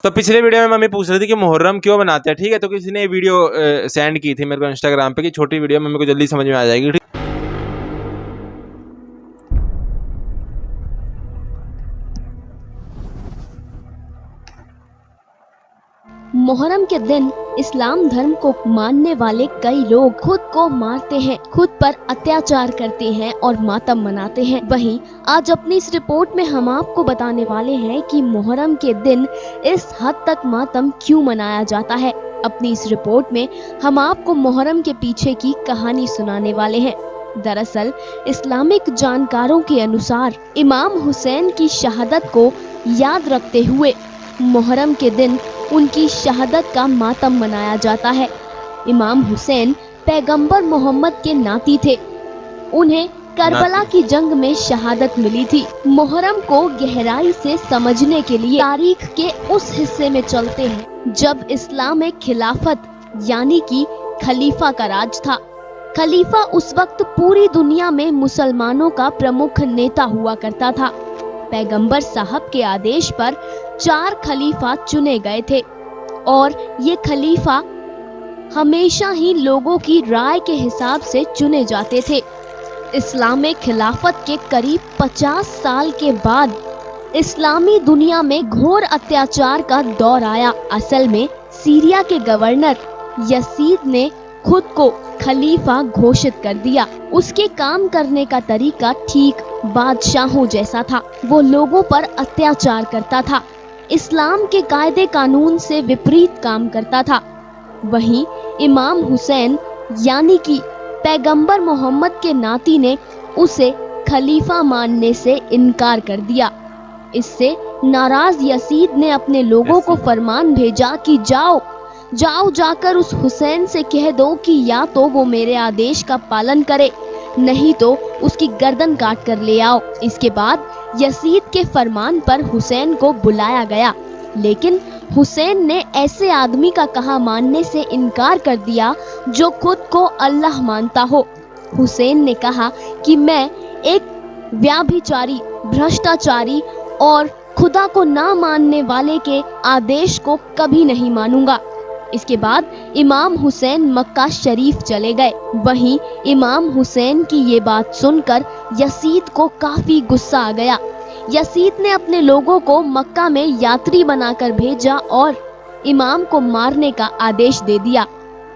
तो पिछले वीडियो में मम्मी पूछ रही थी कि मुहर्रम क्यों बनाते हैं, ठीक है। तो किसी ने वीडियो सेंड की थी मेरे को इंस्टाग्राम पे कि छोटी वीडियो मम्मी को जल्दी समझ में आ जाएगी, ठीक। मुहर्रम के दिन इस्लाम धर्म को मानने वाले कई लोग खुद को मारते हैं, खुद पर अत्याचार करते हैं और मातम मनाते हैं। वहीं आज अपनी इस रिपोर्ट में हम आपको बताने वाले हैं कि मुहर्रम के दिन इस हद तक मातम क्यों मनाया जाता है। अपनी इस रिपोर्ट में हम आपको मुहर्रम के पीछे की कहानी सुनाने वाले हैं। दरअसल इस्लामिक जानकारों के अनुसार इमाम हुसैन की शहादत को याद रखते हुए मुहर्रम के दिन उनकी शहादत का मातम मनाया जाता है। इमाम हुसैन पैगंबर मोहम्मद के नाती थे। उन्हें करबला की जंग में शहादत मिली थी। मुहर्रम को गहराई से समझने के लिए तारीख के उस हिस्से में चलते हैं जब इस्लाम में खिलाफत यानी कि खलीफा का राज था। खलीफा उस वक्त पूरी दुनिया में मुसलमानों का प्रमुख नेता हुआ करता था। पैगंबर साहब के आदेश पर 4 खलीफा चुने गए थे और ये खलीफा हमेशा ही लोगों की राय के हिसाब से चुने जाते थे। इस्लामी खिलाफत के करीब 50 साल के बाद इस्लामी दुनिया में घोर अत्याचार का दौर आया। असल में सीरिया के गवर्नर यसीद ने खुद को खलीफा घोषित कर दिया। उसके काम करने का तरीका ठीक बादशाहों जैसा था। वो लोगों पर अत्याचार करता था, इस्लाम के कायदे कानून से विपरीत काम करता था। वहीं इमाम हुसैन यानी कि पैगंबर मोहम्मद के नाती ने उसे खलीफा मानने से इनकार कर दिया। इससे नाराज यसीद ने अपने लोगों को फरमान भेजा कि जाओ जाकर उस हुसैन से कह दो कि या तो वो मेरे आदेश का पालन करे, नहीं तो उसकी गर्दन काट कर ले आओ। इसके बाद यसीद के फरमान पर हुसैन को बुलाया गया, लेकिन हुसैन ने ऐसे आदमी का कहा मानने से इनकार कर दिया जो खुद को अल्लाह मानता हो। हुसैन ने कहा कि मैं एक व्यभिचारी, भ्रष्टाचारी और खुदा को ना मानने वाले के आदेश को कभी नहीं मानूंगा। इसके बाद इमाम हुसैन मक्का शरीफ चले गए। वहीं इमाम हुसैन की ये बात सुनकर यसीद को काफी गुस्सा आ गया। यसीद ने अपने लोगों को मक्का में यात्री बनाकर भेजा और इमाम को मारने का आदेश दे दिया।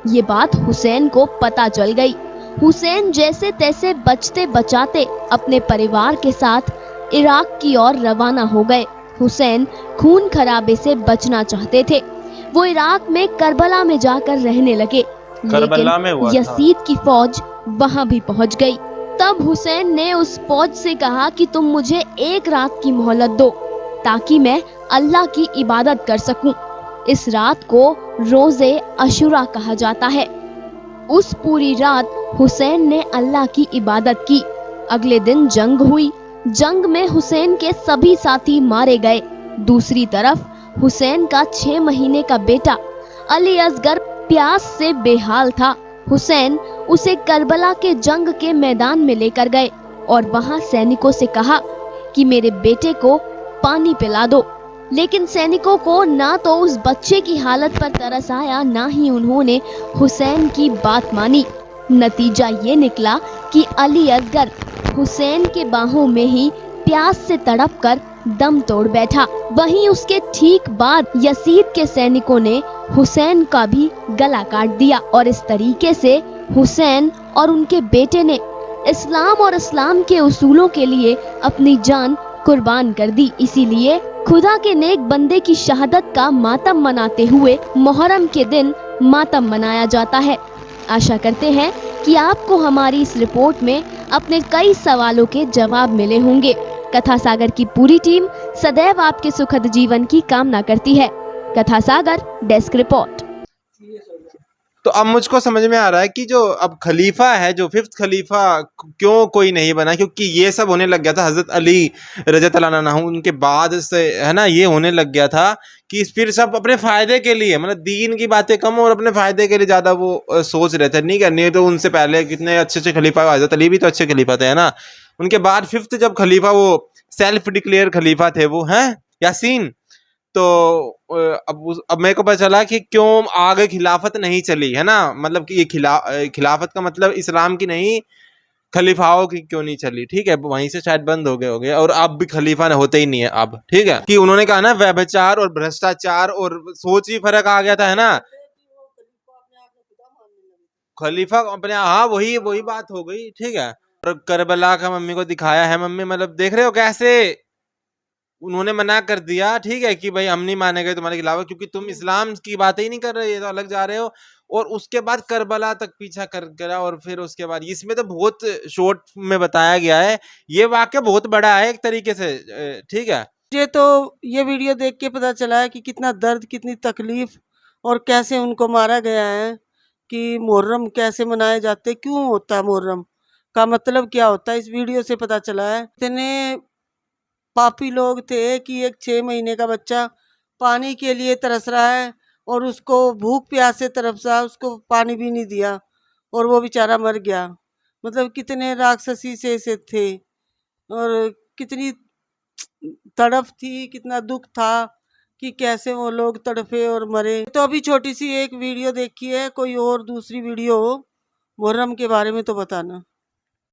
ये बात हुसैन को पता चल गई। हुसैन जैसे तैसे बचते बचाते अपने परिवार के साथ इराक की ओर रवाना हो गए। हुसैन खून खराबे से बचना चाहते थे। वो इराक में करबला में जाकर रहने लगे, लेकिन यसीद की फौज वहां भी पहुंच गई। तब हुसैन ने उस फौज से कहा कि तुम मुझे 1 रात की मोहलत दो ताकि मैं अल्लाह की इबादत कर सकूं। इस रात को रोजे अशुरा कहा जाता है। उस पूरी रात हुसैन ने अल्लाह की इबादत की। अगले दिन जंग हुई। जंग में हुसैन के सभी साथी मारे गए। दूसरी तरफ हुसैन का 6 महीने का बेटा अली असगर प्यास से बेहाल था। हुसैन उसे करबला के जंग के मैदान में लेकर गए और वहां सैनिकों से कहा कि मेरे बेटे को पानी पिला दो। लेकिन सैनिकों को ना तो उस बच्चे की हालत पर तरस आया, ना ही उन्होंने हुसैन की बात मानी। नतीजा ये निकला कि अली असगर हुसैन के बाहों में ही प्यास से तड़पकर दम तोड़ बैठा। वहीं उसके ठीक बाद यसीद के सैनिकों ने हुसैन का भी गला काट दिया और इस तरीके से हुसैन और उनके बेटे ने इस्लाम और इस्लाम के उसूलों के लिए अपनी जान कुर्बान कर दी। इसीलिए खुदा के नेक बंदे की शहादत का मातम मनाते हुए मुहर्रम के दिन मातम मनाया जाता है। आशा करते हैं कि आपको हमारी इस रिपोर्ट में अपने कई सवालों के जवाब मिले होंगे। कथा सागर की पूरी टीम सदैव आपके सुखद जीवन की कामना करती है। कथा सागर डेस्क रिपोर्ट। तो अब मुझको समझ में आ रहा है कि जो अब खलीफा है, जो 5th खलीफा क्यों कोई नहीं बना, क्योंकि ये सब होने लग गया था हजरत अली रज़ियल्लाहु अन्हु उनके बाद से, है ना। ये होने लग गया था कि फिर सब अपने फायदे के लिए, मतलब दीन की बातें कम और अपने फायदे के लिए ज्यादा वो सोच रहे थे। नहीं करनी तो उनसे पहले कितने अच्छे अच्छे खलीफा, हजरत अली भी तो अच्छे खलीफा थे, है ना। उनके बाद 5th जब खलीफा वो सेल्फ डिक्लेयर खलीफा थे वो हैं यासीन, तो अब मेरे को पता चला कि क्यों आगे खिलाफत नहीं चली है ना, मतलब कि ये खिलाफत का मतलब इस्लाम की नहीं, खलीफाओं की क्यों नहीं चली, ठीक है, वहीं से शायद बंद हो गए और अब भी खलीफा होते ही नहीं है अब, ठीक है, कि उन्होंने कहा ना व्यभिचार और भ्रष्टाचार और सोच ही फर्क आ गया था, है ना, खलीफा अपने, हाँ वही वही बात हो गई, ठीक है। और करबला का मम्मी को दिखाया है, मम्मी मतलब देख रहे हो कैसे उन्होंने मना कर दिया, ठीक है, कि भाई हम नहीं मानेंगे तुम्हारे खिलाफ, क्योंकि तुम इस्लाम की बातें ही नहीं कर रहे, ये तो अलग जा रहे हो। और उसके बाद करबला तक पीछा कर करा, और फिर उसके बाद इसमें तो बहुत शॉर्ट में बताया गया है, ये वाक्य बहुत बड़ा है एक तरीके से, ठीक है। मुझे तो ये वीडियो देख के पता चला है कि कितना दर्द, कितनी तकलीफ, और कैसे उनको मारा गया है, कि मुहर्रम कैसे मनाए जाते, क्यों होता है मुहर्रम का मतलब क्या होता है, इस वीडियो से पता चला है। इतने पापी लोग थे कि एक 6 महीने का बच्चा पानी के लिए तरस रहा है और उसको भूख प्यास से तरसा, उसको पानी भी नहीं दिया और वो बेचारा मर गया। मतलब कितने राक्षसी से थे, और कितनी तड़फ थी, कितना दुख था कि कैसे वो लोग तड़फे और मरे। तो अभी छोटी सी एक वीडियो देखी है, कोई और दूसरी वीडियो हो मुहर्रम के बारे में तो बताना।